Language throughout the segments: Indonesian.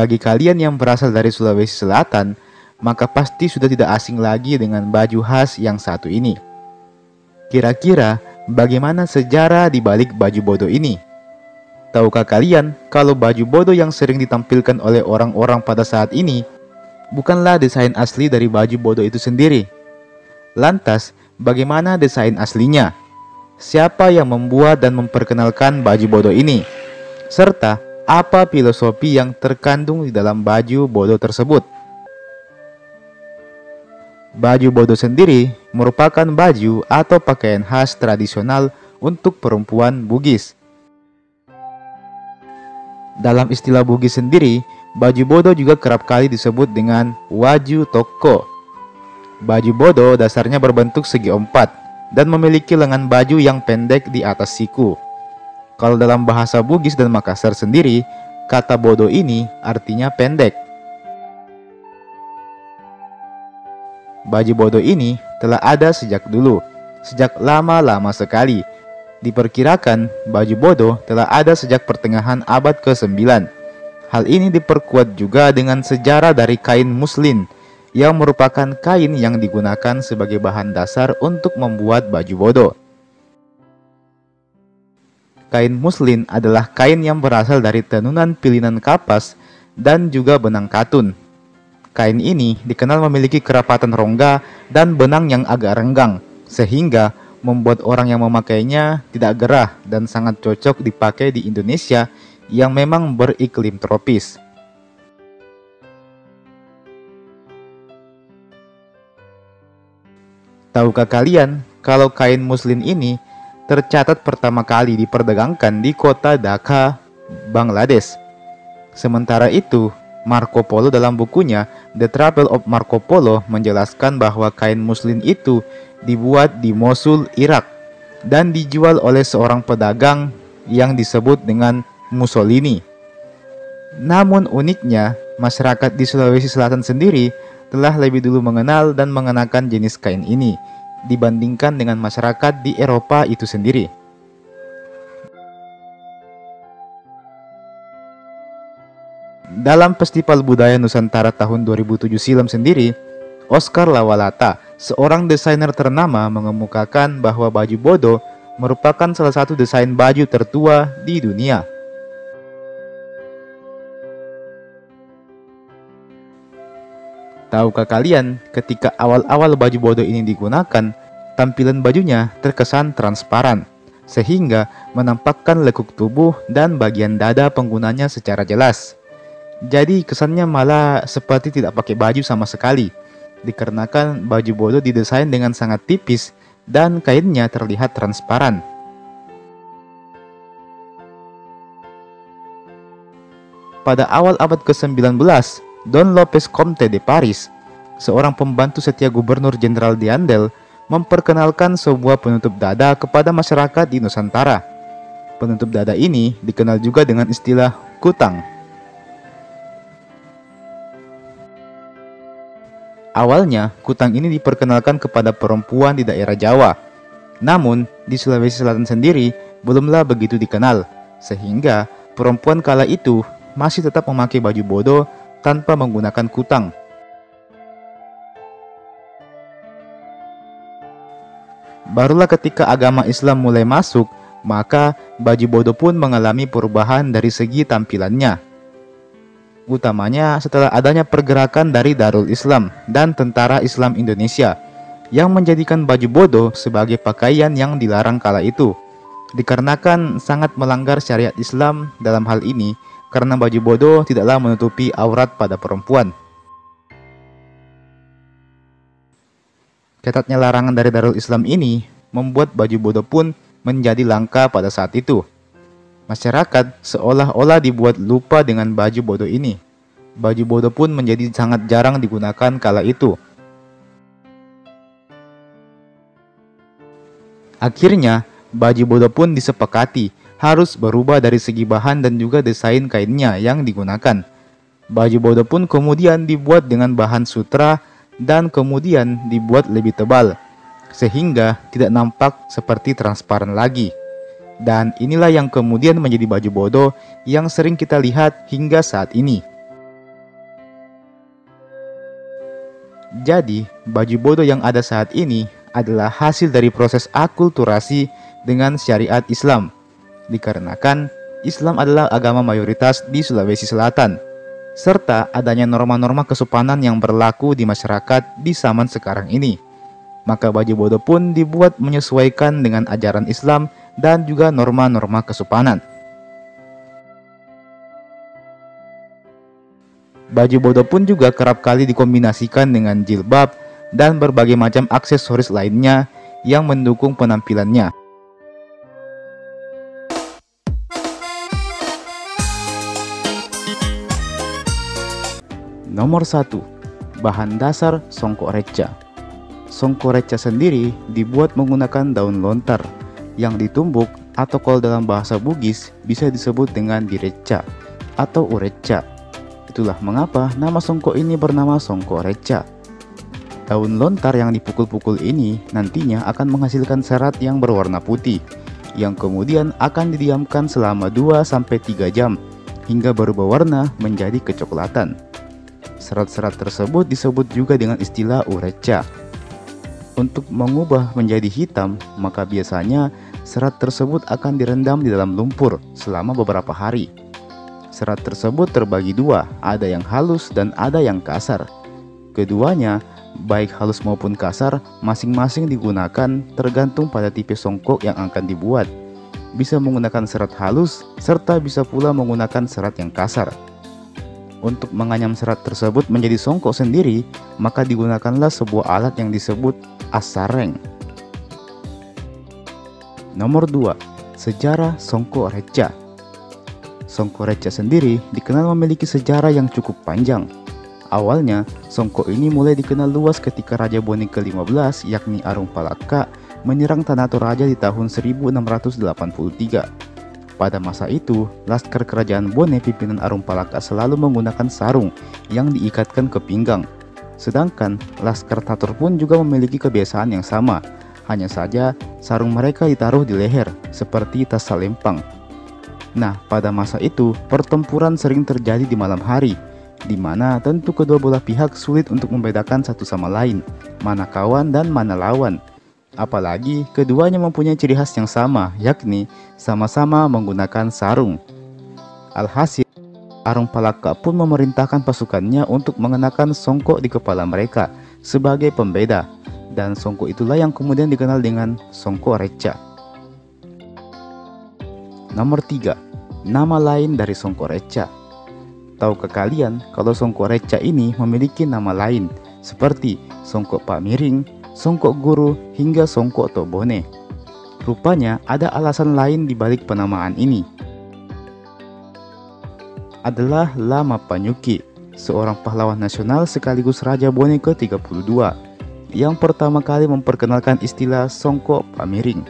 bagi kalian yang berasal dari Sulawesi Selatan, maka pasti sudah tidak asing lagi dengan baju khas yang satu ini. Kira-kira bagaimana sejarah di balik baju bodo ini? Tahukah kalian kalau baju bodo yang sering ditampilkan oleh orang-orang pada saat ini bukanlah desain asli dari baju bodo itu sendiri? Lantas, bagaimana desain aslinya? Siapa yang membuat dan memperkenalkan baju bodo ini? Serta, apa filosofi yang terkandung di dalam baju bodo tersebut? Baju bodo sendiri merupakan baju atau pakaian khas tradisional untuk perempuan Bugis. Dalam istilah Bugis sendiri, baju bodo juga kerap kali disebut dengan waju toko. Baju bodo dasarnya berbentuk segi empat dan memiliki lengan baju yang pendek di atas siku. Kalau dalam bahasa Bugis dan Makassar sendiri, kata bodo ini artinya pendek. Baju bodo ini telah ada sejak dulu, sejak lama-lama sekali. Diperkirakan baju bodo telah ada sejak pertengahan abad ke-9. Hal ini diperkuat juga dengan sejarah dari kain muslin, yang merupakan kain yang digunakan sebagai bahan dasar untuk membuat baju bodo. Kain muslin adalah kain yang berasal dari tenunan pilinan kapas dan juga benang katun. Kain ini dikenal memiliki kerapatan rongga dan benang yang agak renggang, sehingga membuat orang yang memakainya tidak gerah dan sangat cocok dipakai di Indonesia yang memang beriklim tropis. Tahukah kalian kalau kain muslin ini tercatat pertama kali diperdagangkan di kota Dhaka, Bangladesh? Sementara itu, Marco Polo dalam bukunya The Travel of Marco Polo menjelaskan bahwa kain muslin itu dibuat di Mosul, Irak, dan dijual oleh seorang pedagang yang disebut dengan Mussolini. Namun uniknya, masyarakat di Sulawesi Selatan sendiri telah lebih dulu mengenal dan mengenakan jenis kain ini dibandingkan dengan masyarakat di Eropa itu sendiri. Dalam Festival Budaya Nusantara tahun 2007 silam sendiri, Oscar Lawalata, seorang desainer ternama, mengemukakan bahwa baju bodo merupakan salah satu desain baju tertua di dunia. Tahukah kalian, ketika awal-awal baju bodo ini digunakan, tampilan bajunya terkesan transparan, sehingga menampakkan lekuk tubuh dan bagian dada penggunanya secara jelas. Jadi kesannya malah seperti tidak pakai baju sama sekali, dikarenakan baju bodo didesain dengan sangat tipis dan kainnya terlihat transparan. Pada awal abad ke-19, Don Lopez Comte de Paris, seorang pembantu setia Gubernur Jenderal Diandel, memperkenalkan sebuah penutup dada kepada masyarakat di Nusantara. Penutup dada ini dikenal juga dengan istilah kutang. Awalnya, kutang ini diperkenalkan kepada perempuan di daerah Jawa. Namun, di Sulawesi Selatan sendiri belumlah begitu dikenal, sehingga perempuan kala itu masih tetap memakai baju bodo tanpa menggunakan kutang. Barulah ketika agama Islam mulai masuk, maka baju bodo pun mengalami perubahan dari segi tampilannya. Utamanya setelah adanya pergerakan dari Darul Islam dan Tentara Islam Indonesia yang menjadikan baju bodo sebagai pakaian yang dilarang kala itu, dikarenakan sangat melanggar syariat Islam dalam hal ini, karena baju bodo tidaklah menutupi aurat pada perempuan. Ketatnya larangan dari Darul Islam ini membuat baju bodo pun menjadi langka pada saat itu. Masyarakat seolah-olah dibuat lupa dengan baju bodo ini. Baju bodo pun menjadi sangat jarang digunakan kala itu. Akhirnya, baju bodo pun disepakati harus berubah dari segi bahan dan juga desain kainnya yang digunakan. Baju bodo pun kemudian dibuat dengan bahan sutra dan kemudian dibuat lebih tebal, sehingga tidak nampak seperti transparan lagi. Dan inilah yang kemudian menjadi baju bodo yang sering kita lihat hingga saat ini. Jadi, baju bodo yang ada saat ini adalah hasil dari proses akulturasi dengan syariat Islam. Dikarenakan Islam adalah agama mayoritas di Sulawesi Selatan, serta adanya norma-norma kesopanan yang berlaku di masyarakat di zaman sekarang ini. Maka baju bodo pun dibuat menyesuaikan dengan ajaran Islam dan juga norma-norma kesopanan. Baju bodo pun juga kerap kali dikombinasikan dengan jilbab dan berbagai macam aksesoris lainnya yang mendukung penampilannya. Nomor 1. Bahan dasar songkok reca. Songkok reca sendiri dibuat menggunakan daun lontar yang ditumbuk, atau kalau dalam bahasa Bugis bisa disebut dengan direca atau ureca. Itulah mengapa nama songkok ini bernama songkok reca. Daun lontar yang dipukul-pukul ini nantinya akan menghasilkan serat yang berwarna putih, yang kemudian akan didiamkan selama 2-3 jam hingga berubah warna menjadi kecoklatan. Serat-serat tersebut disebut juga dengan istilah ureca. Untuk mengubah menjadi hitam, maka biasanya serat tersebut akan direndam di dalam lumpur selama beberapa hari. Serat tersebut terbagi dua, ada yang halus dan ada yang kasar. Keduanya, baik halus maupun kasar, masing-masing digunakan tergantung pada tipe songkok yang akan dibuat. Bisa menggunakan serat halus, serta bisa pula menggunakan serat yang kasar. Untuk menganyam serat tersebut menjadi songkok sendiri, maka digunakanlah sebuah alat yang disebut asareng. Nomor 2. Sejarah songkok reca. Songkok reca sendiri dikenal memiliki sejarah yang cukup panjang. Awalnya, songkok ini mulai dikenal luas ketika Raja Bone ke-15, yakni Arung Palaka, menyerang Tanah Toraja di tahun 1683. Pada masa itu, laskar kerajaan Bone pimpinan Arung Palaka selalu menggunakan sarung yang diikatkan ke pinggang. Sedangkan laskar Tator pun juga memiliki kebiasaan yang sama, hanya saja sarung mereka ditaruh di leher, seperti tas salempang. Nah, pada masa itu, pertempuran sering terjadi di malam hari, di mana tentu kedua belah pihak sulit untuk membedakan satu sama lain, mana kawan dan mana lawan. Apalagi keduanya mempunyai ciri khas yang sama, yakni sama-sama menggunakan sarung. Alhasil, Arung Palaka pun memerintahkan pasukannya untuk mengenakan songkok di kepala mereka sebagai pembeda, dan songkok itulah yang kemudian dikenal dengan songkok reca. Nomor 3. Nama lain dari songkok reca. Tahukah kalian kalau songkok reca ini memiliki nama lain seperti songkok Pak Miring, songkok guru, hingga songkok Tok Bone? Rupanya ada alasan lain di balik penamaan ini. Adalah Lama Panyuki, seorang pahlawan nasional sekaligus Raja Bone ke-32, yang pertama kali memperkenalkan istilah songkok Pak Miring,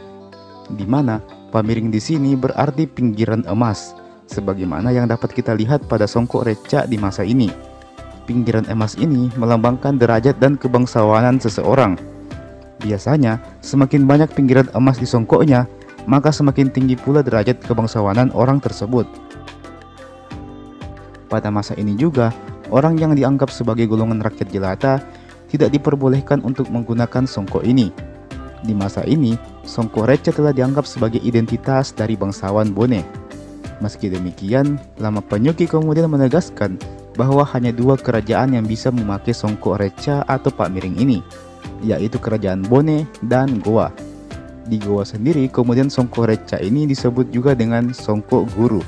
di mana Pak Miring di sini berarti pinggiran emas, sebagaimana yang dapat kita lihat pada songkok reca di masa ini. Pinggiran emas ini melambangkan derajat dan kebangsawanan seseorang. Biasanya, semakin banyak pinggiran emas di songkoknya, maka semakin tinggi pula derajat kebangsawanan orang tersebut. Pada masa ini juga, orang yang dianggap sebagai golongan rakyat jelata tidak diperbolehkan untuk menggunakan songkok ini. Di masa ini, songkok reca telah dianggap sebagai identitas dari bangsawan Bone. Meski demikian, Lama Panyuki kemudian menegaskan bahwa hanya dua kerajaan yang bisa memakai songkok reca atau Pak Miring ini, yaitu kerajaan Bone dan Goa. Di Goa sendiri, kemudian songkok reca ini disebut juga dengan songkok guru.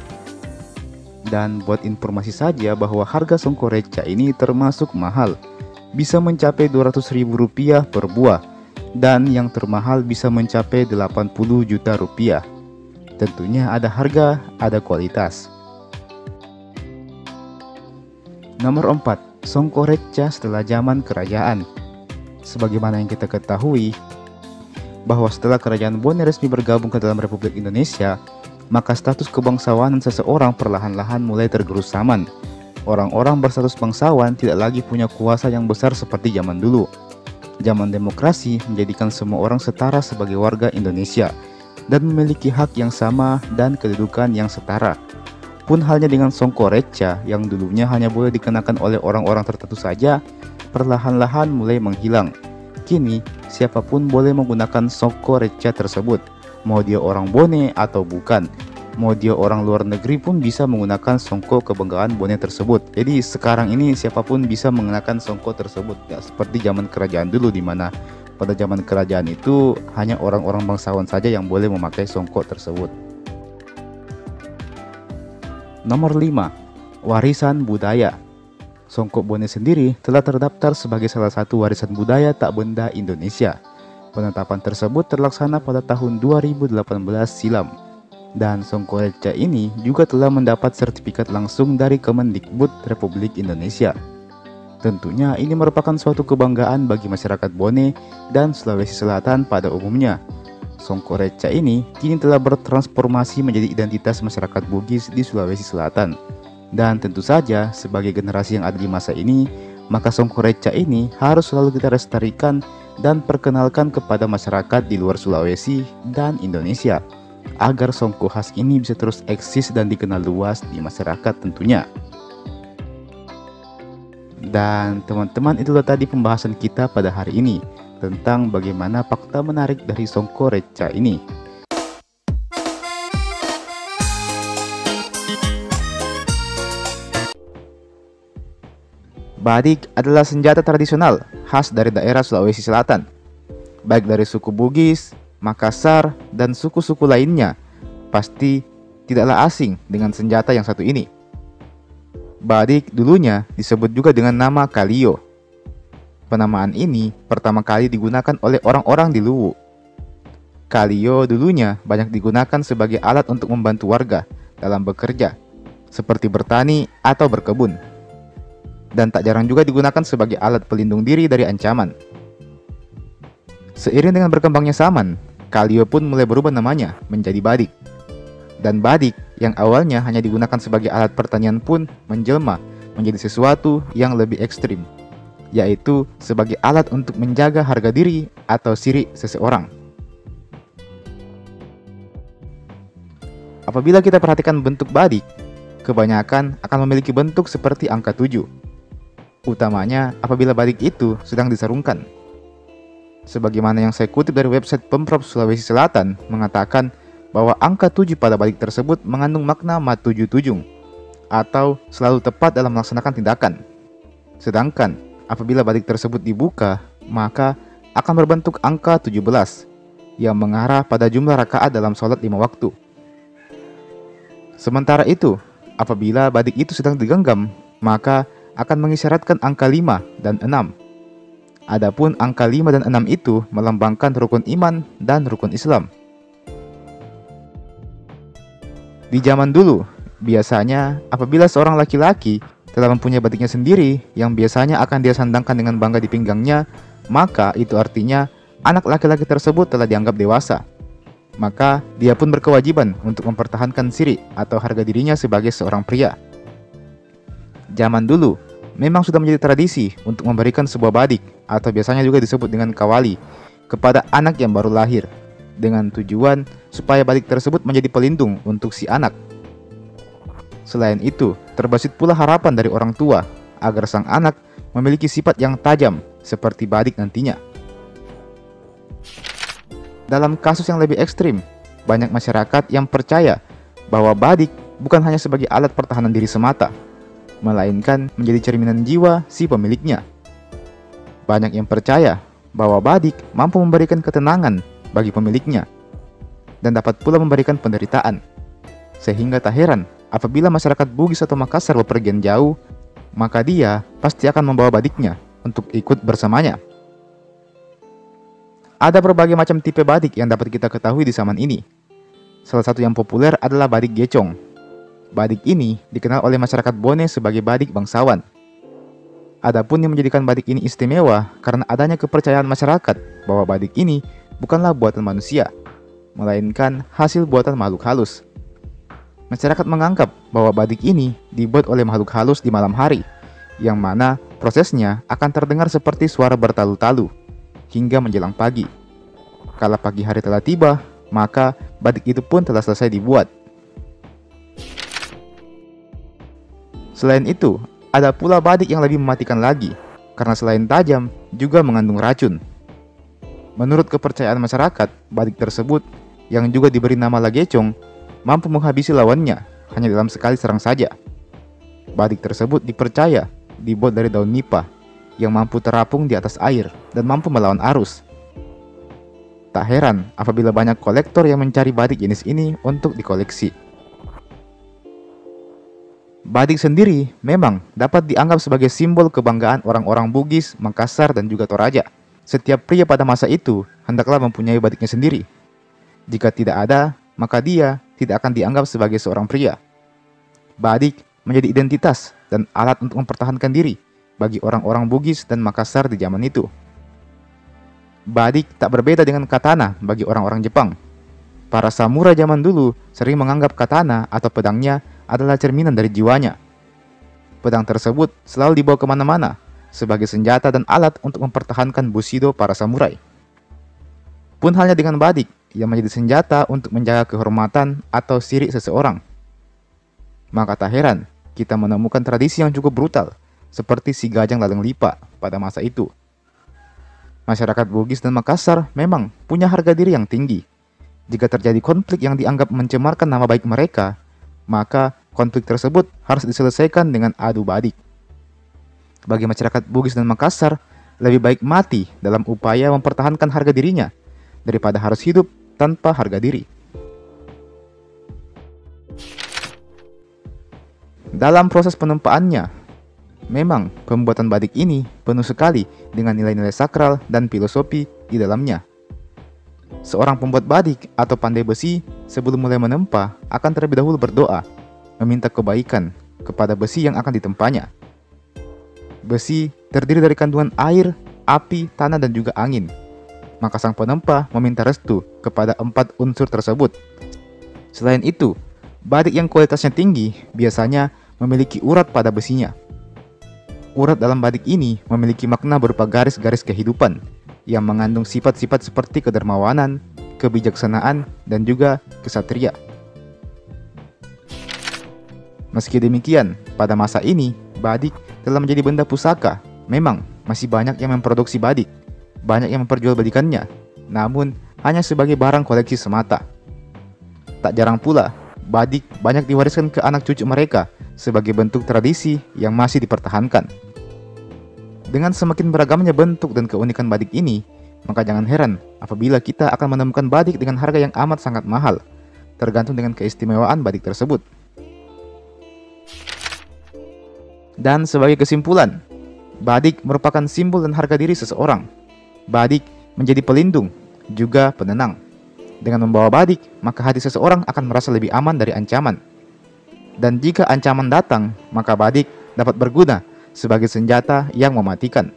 Dan buat informasi saja bahwa harga songkok reca ini termasuk mahal, bisa mencapai Rp200.000 per buah, dan yang termahal bisa mencapai 80 juta rupiah. Tentunya ada harga, ada kualitas. Nomor 4. Songkok reca setelah zaman kerajaan. Sebagaimana yang kita ketahui, bahwa setelah kerajaan Bone resmi bergabung ke dalam Republik Indonesia, maka status kebangsawanan seseorang perlahan-lahan mulai tergerus zaman. Orang-orang berstatus bangsawan tidak lagi punya kuasa yang besar seperti zaman dulu. Zaman demokrasi menjadikan semua orang setara sebagai warga Indonesia dan memiliki hak yang sama dan kedudukan yang setara. Pun halnya dengan songkoreca yang dulunya hanya boleh dikenakan oleh orang-orang tertentu saja, perlahan-lahan mulai menghilang. Kini, siapapun boleh menggunakan songkoreca tersebut, mau dia orang Bone atau bukan. Mau dia orang luar negeri pun bisa menggunakan songko kebanggaan Bone tersebut. Jadi sekarang ini siapapun bisa mengenakan songko tersebut, ya, seperti zaman kerajaan dulu, di mana pada zaman kerajaan itu hanya orang-orang bangsawan saja yang boleh memakai songko tersebut. Nomor 5. Warisan budaya. Songkok Bone sendiri telah terdaftar sebagai salah satu warisan budaya tak benda Indonesia. Penetapan tersebut terlaksana pada tahun 2018 silam. Dan songkoreca ini juga telah mendapat sertifikat langsung dari Kemendikbud Republik Indonesia. Tentunya ini merupakan suatu kebanggaan bagi masyarakat Bone dan Sulawesi Selatan pada umumnya. Songkoreca ini kini telah bertransformasi menjadi identitas masyarakat Bugis di Sulawesi Selatan. Dan tentu saja sebagai generasi yang ada di masa ini, maka songkoreca ini harus selalu kita lestarikan dan perkenalkan kepada masyarakat di luar Sulawesi dan Indonesia, agar songko khas ini bisa terus eksis dan dikenal luas di masyarakat tentunya. Dan teman-teman, itulah tadi pembahasan kita pada hari ini tentang bagaimana fakta menarik dari songkoreca ini. Badik adalah senjata tradisional khas dari daerah Sulawesi Selatan, baik dari suku Bugis, Makassar, dan suku-suku lainnya. Pasti tidaklah asing dengan senjata yang satu ini. Badik dulunya disebut juga dengan nama Kalio. Penamaan ini pertama kali digunakan oleh orang-orang di Luwu. Kalio dulunya banyak digunakan sebagai alat untuk membantu warga dalam bekerja, seperti bertani atau berkebun. Dan tak jarang juga digunakan sebagai alat pelindung diri dari ancaman. Seiring dengan berkembangnya zaman, Kalio pun mulai berubah namanya menjadi Badik. Dan Badik yang awalnya hanya digunakan sebagai alat pertanian pun menjelma menjadi sesuatu yang lebih ekstrim, yaitu sebagai alat untuk menjaga harga diri atau siri seseorang. Apabila kita perhatikan bentuk Badik, kebanyakan akan memiliki bentuk seperti angka 7. Utamanya apabila badik itu sedang disarungkan. Sebagaimana yang saya kutip dari website Pemprov Sulawesi Selatan mengatakan bahwa angka 7 pada badik tersebut mengandung makna matuju tujung atau selalu tepat dalam melaksanakan tindakan. Sedangkan apabila badik tersebut dibuka, maka akan berbentuk angka 17 yang mengarah pada jumlah rakaat dalam sholat 5 waktu. Sementara itu, apabila badik itu sedang digenggam, maka akan mengisyaratkan angka 5 dan 6. Adapun angka 5 dan 6 itu melambangkan rukun iman dan rukun Islam. Di zaman dulu, biasanya apabila seorang laki-laki telah mempunyai batiknya sendiri yang biasanya akan dia sandangkan dengan bangga di pinggangnya, maka itu artinya anak laki-laki tersebut telah dianggap dewasa. Maka dia pun berkewajiban untuk mempertahankan siri atau harga dirinya sebagai seorang pria. Zaman dulu, memang sudah menjadi tradisi untuk memberikan sebuah badik atau biasanya juga disebut dengan kawali kepada anak yang baru lahir, dengan tujuan supaya badik tersebut menjadi pelindung untuk si anak. Selain itu, terbesit pula harapan dari orang tua agar sang anak memiliki sifat yang tajam seperti badik nantinya. Dalam kasus yang lebih ekstrim, banyak masyarakat yang percaya bahwa badik bukan hanya sebagai alat pertahanan diri semata, melainkan menjadi cerminan jiwa si pemiliknya. Banyak yang percaya bahwa badik mampu memberikan ketenangan bagi pemiliknya dan dapat pula memberikan penderitaan. Sehingga tak heran apabila masyarakat Bugis atau Makassar bepergian jauh, maka dia pasti akan membawa badiknya untuk ikut bersamanya. Ada berbagai macam tipe badik yang dapat kita ketahui di zaman ini. Salah satu yang populer adalah badik gecong. Badik ini dikenal oleh masyarakat Bone sebagai badik bangsawan. Adapun yang menjadikan badik ini istimewa karena adanya kepercayaan masyarakat bahwa badik ini bukanlah buatan manusia, melainkan hasil buatan makhluk halus. Masyarakat menganggap bahwa badik ini dibuat oleh makhluk halus di malam hari, yang mana prosesnya akan terdengar seperti suara bertalu-talu hingga menjelang pagi. Kala pagi hari telah tiba, maka badik itu pun telah selesai dibuat. Selain itu, ada pula badik yang lebih mematikan lagi, karena selain tajam, juga mengandung racun. Menurut kepercayaan masyarakat, badik tersebut, yang juga diberi nama lagecong, mampu menghabisi lawannya hanya dalam sekali serang saja. Badik tersebut dipercaya dibuat dari daun nipah, yang mampu terapung di atas air dan mampu melawan arus. Tak heran apabila banyak kolektor yang mencari badik jenis ini untuk dikoleksi. Badik sendiri memang dapat dianggap sebagai simbol kebanggaan orang-orang Bugis, Makassar, dan juga Toraja. Setiap pria pada masa itu hendaklah mempunyai badiknya sendiri. Jika tidak ada, maka dia tidak akan dianggap sebagai seorang pria. Badik menjadi identitas dan alat untuk mempertahankan diri bagi orang-orang Bugis dan Makassar di zaman itu. Badik tak berbeda dengan katana bagi orang-orang Jepang. Para samurai zaman dulu sering menganggap katana atau pedangnya adalah cerminan dari jiwanya. Pedang tersebut selalu dibawa kemana-mana sebagai senjata dan alat untuk mempertahankan bushido para samurai. Pun halnya dengan badik yang menjadi senjata untuk menjaga kehormatan atau siri seseorang. Maka tak heran kita menemukan tradisi yang cukup brutal seperti si Gajang Laleng Lipa pada masa itu. Masyarakat Bugis dan Makassar memang punya harga diri yang tinggi. Jika terjadi konflik yang dianggap mencemarkan nama baik mereka, maka konflik tersebut harus diselesaikan dengan adu badik. Bagi masyarakat Bugis dan Makassar, lebih baik mati dalam upaya mempertahankan harga dirinya daripada harus hidup tanpa harga diri. Dalam proses penempaannya, memang pembuatan badik ini penuh sekali dengan nilai-nilai sakral dan filosofi di dalamnya. Seorang pembuat badik atau pandai besi sebelum mulai menempa akan terlebih dahulu berdoa, meminta kebaikan kepada besi yang akan ditempanya. Besi terdiri dari kandungan air, api, tanah, dan juga angin. Maka sang penempa meminta restu kepada 4 unsur tersebut. Selain itu, badik yang kualitasnya tinggi biasanya memiliki urat pada besinya. Urat dalam badik ini memiliki makna berupa garis-garis kehidupan yang mengandung sifat-sifat seperti kedermawanan, kebijaksanaan, dan juga kesatria. Meski demikian, pada masa ini, badik telah menjadi benda pusaka. Memang masih banyak yang memproduksi badik, banyak yang memperjualbelikannya, namun hanya sebagai barang koleksi semata. Tak jarang pula, badik banyak diwariskan ke anak cucu mereka sebagai bentuk tradisi yang masih dipertahankan. Dengan semakin beragamnya bentuk dan keunikan badik ini, maka jangan heran apabila kita akan menemukan badik dengan harga yang amat sangat mahal, tergantung dengan keistimewaan badik tersebut. Dan sebagai kesimpulan, badik merupakan simbol dan harga diri seseorang. Badik menjadi pelindung, juga penenang. Dengan membawa badik, maka hati seseorang akan merasa lebih aman dari ancaman. Dan jika ancaman datang, maka badik dapat berguna sebagai senjata yang mematikan.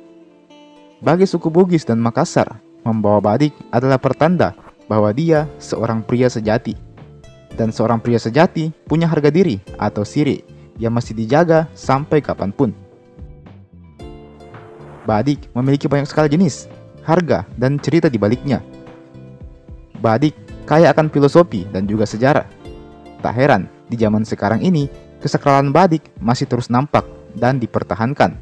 Bagi suku Bugis dan Makassar, membawa badik adalah pertanda bahwa dia seorang pria sejati. Dan seorang pria sejati punya harga diri atau siri yang mesti dijaga sampai kapanpun. Badik memiliki banyak sekali jenis, harga, dan cerita di baliknya. Badik kaya akan filosofi dan juga sejarah. Tak heran, di zaman sekarang ini, kesakralan badik masih terus nampak dan dipertahankan,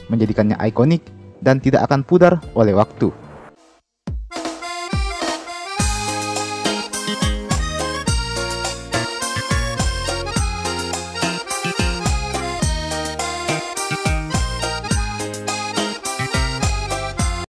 menjadikannya ikonik dan tidak akan pudar oleh waktu.